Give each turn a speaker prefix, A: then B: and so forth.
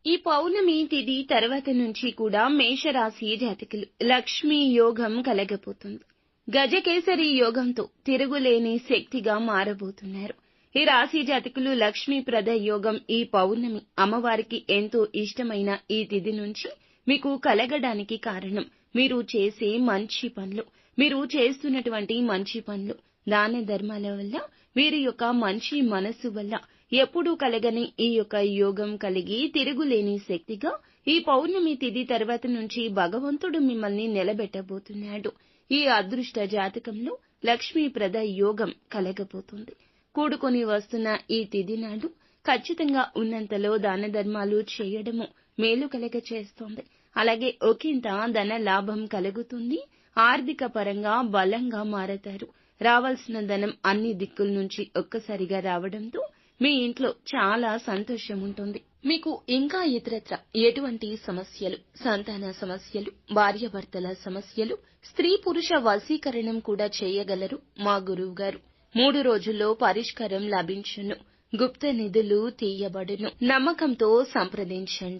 A: ఈ పౌర్ణమి తిథి తర్వాత నుంచి కూడా మేషరాశి జాతకులు లక్ష్మీ యోగం కలగబోతుంది. గజకేసరి యోగంతో తిరుగులేని శక్తిగా మారబోతున్నారు. ఈ రాశి జాతకులు లక్ష్మీప్రద యోగం ఈ పౌర్ణమి అమ్మవారికి ఎంతో ఇష్టమైన ఈ తిథి నుంచి మీకు కలగడానికి కారణం మీరు చేసే మంచి పనులు, మీరు చేస్తున్నటువంటి మంచి పనులు, దాన ధర్మాల వల్ల, వీరి యొక్క మంచి మనసు వల్ల ఎప్పుడూ కలగని ఈ యొక్క యోగం కలిగి తిరుగులేని శక్తిగా ఈ పౌర్ణమి తిథి తర్వాత నుంచి భగవంతుడు మిమ్మల్ని నిలబెట్టబోతున్నాడు. ఈ అదృష్ట జాతకంలో లక్ష్మీప్రద యోగం కలగబోతుంది. కూడుకొని వస్తున్న ఈ తిథి నాడు ఖచ్చితంగా ఉన్నంతలో దాన ధర్మాలు చేయడము మేలు కలగ చేస్తోంది. అలాగే ఒకంత ధన లాభం కలుగుతుంది. ఆర్థిక పరంగా బలంగా మారతారు. రావాల్సిన ధనం అన్ని దిక్కుల నుంచి ఒక్కసారిగా రావడంతో మీ ఇంట్లో చాలా సంతోషం ఉంటుంది. మీకు ఇంకా ఇతరత్ర ఎటువంటి సమస్యలు, సంతాన సమస్యలు, భార్యాభర్తల సమస్యలు, స్త్రీ పురుష వశీకరణం కూడా చేయగలరు మా గురువు గారు. 3 రోజుల్లో పరిష్కారం లభించును. గుప్త నిధులు తీయబడును. నమ్మకంతో సంప్రదించండి.